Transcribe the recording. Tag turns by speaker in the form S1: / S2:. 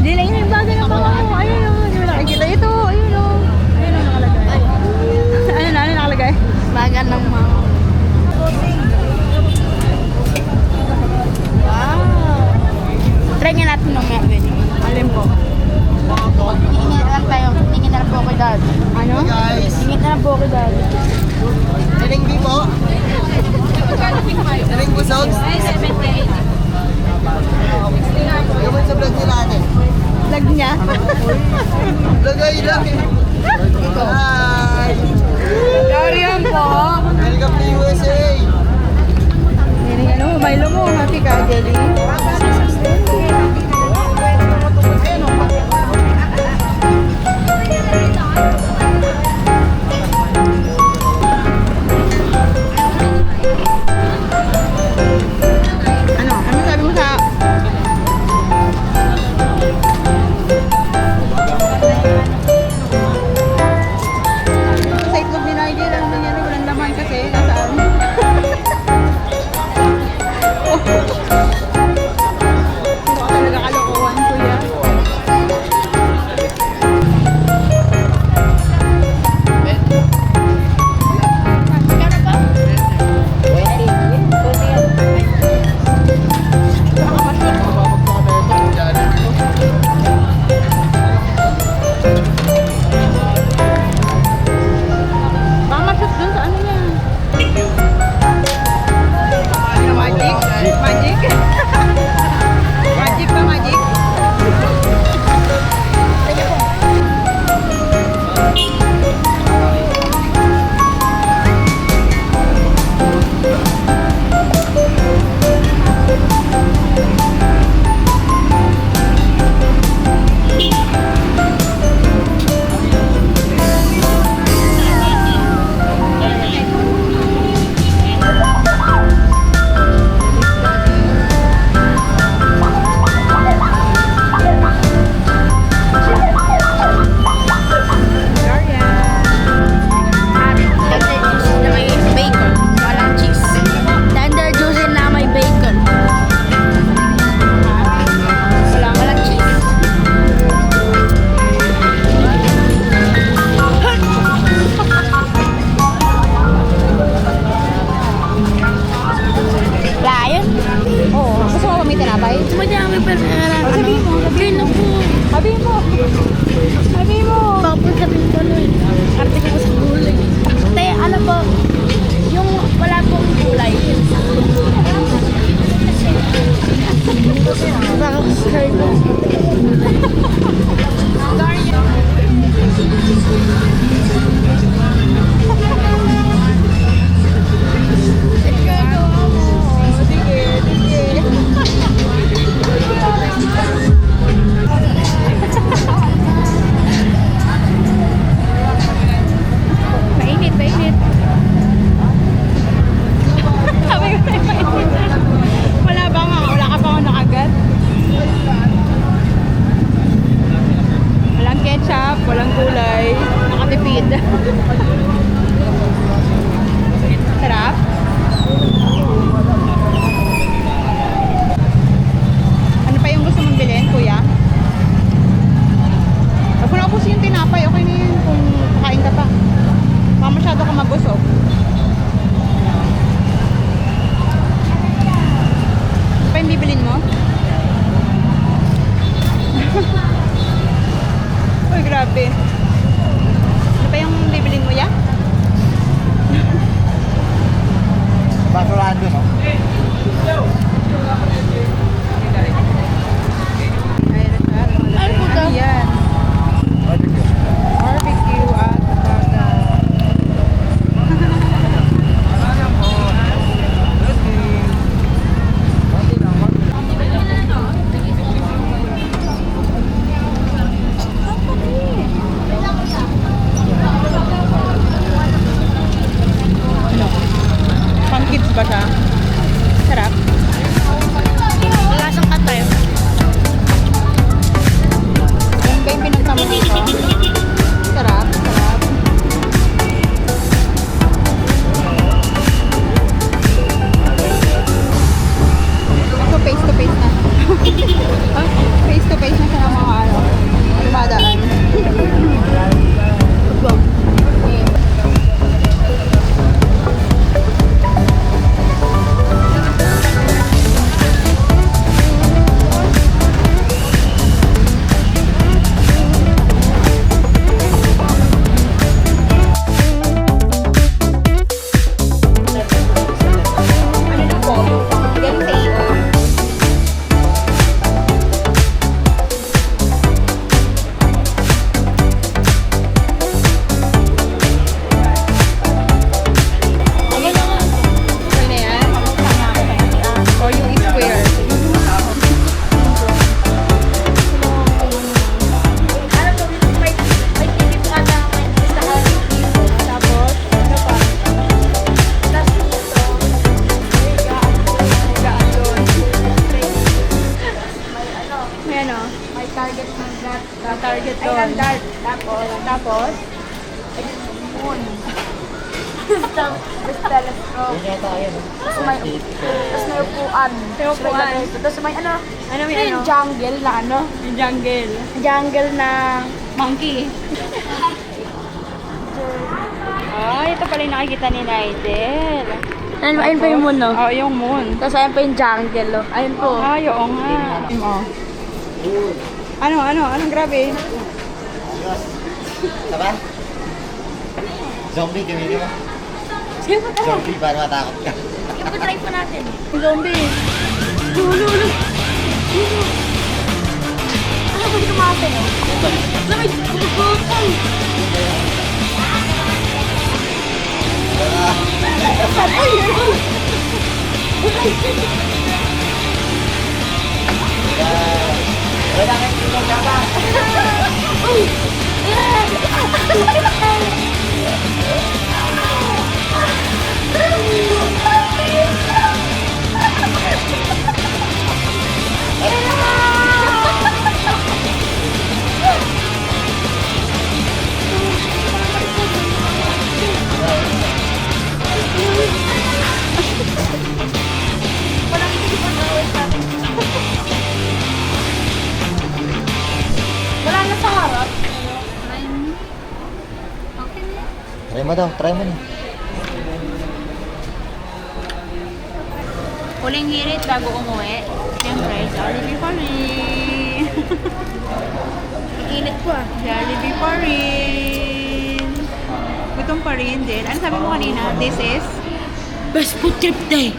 S1: Di lang yung bago ng mga mo. Ayun o. Di mo nakikita ito. Ayun o. Ayun o nakalagay. Ano na? Ano nakalagay?
S2: Bagan ng mga.
S1: Wow.
S2: Try nga natin ng mga venue.
S1: Alin po?
S2: Hingin na lang tayo. Hingin na lang po ako dad.
S1: Ano?
S2: Hingin na lang po ako dad.
S3: Siling po. Siling busog. Gawin sa vlog nila natin.
S1: Lag niya.
S3: Lagay lang eh. Hi!
S1: Darian po.
S3: Welcome to USA!
S1: Yan ano, Milo mo. Happy ka, Jelly. Ano? Ano sabi mo sa... Sa itlog ni Nigel, ano nangyari? Walang laman kasi. Nasaan? Mukha talaga kalokohan, kuya. Mama, shoot dun sa ano niya. Magic? Magic? Magic ba, magic?
S2: Tender juice na may bacon. Walang cheese. Tender juice na may bacon. Walang cheese. Lion?
S1: Oo. Gusto mo ba may tinapay?
S2: Madami pa rin.
S1: Sabihin mo, sabihin mo. Sabihin mo. Sabihin mo.
S2: Bakit sabihin ko nun? Arte ko sa gulay. Te, ano po? Yung wala pong gulay. Baka hard mo.
S1: Sige, sige. Mainit, mainit. Sabi ko sa'yo, mainit. Wala ba nga? Wala ka pa ako nakagat? Walang ketchup, walang gulay. Nakatipid. Sarap? Ano pa yung gusto mong bilhin, kuya? Kung naubos yung tinapay, okay na yun kung kakain ka pa. Baka masyado ka mabusog. Ano pa yung bibilin mo? Uy, grabe. Ano pa yung bibilin mo, ya?
S3: Basurahan doon, no?
S1: Ano po to? Yan. Barbecue at baga.
S2: Tapos, moon. Tapos telescope.
S3: Yun yata yun.
S2: Tapos may upuan.
S1: May upuan.
S2: Tapos may ano,
S1: Ano may
S2: yung
S1: ano?
S2: jungle na ano.
S1: Yung jungle.
S2: Jungle na
S1: Monkey. Ay, ito pala yung nakikita ni Nigel.
S2: ayun pa yung moon, no?
S1: Oo, yung moon.
S2: Tapos ayun pa yung jungle, no? Ayun po.
S1: Ay, oo nga. Oh. Anong grabe?
S3: Taba? Zombie, gawin mo.
S2: Sige po tayo.
S3: Zombie, para matakot ka.
S2: Sige po, try po natin.
S1: Zombie.
S2: Ulo. Ano ba yung kumapin, no? Lamay, kumapin.
S3: Wala kang tingin ka ba?
S2: Wala na sa harap.
S3: Try mo daw, try mo na.
S1: Huling hirit bago umuwi. Siyempre, Jollibee pa rin.
S2: Init po ah.
S1: Jollibee pa rin. Gutom pa rin din. Ano sabi mo kanina? This is?
S2: Best food trip day.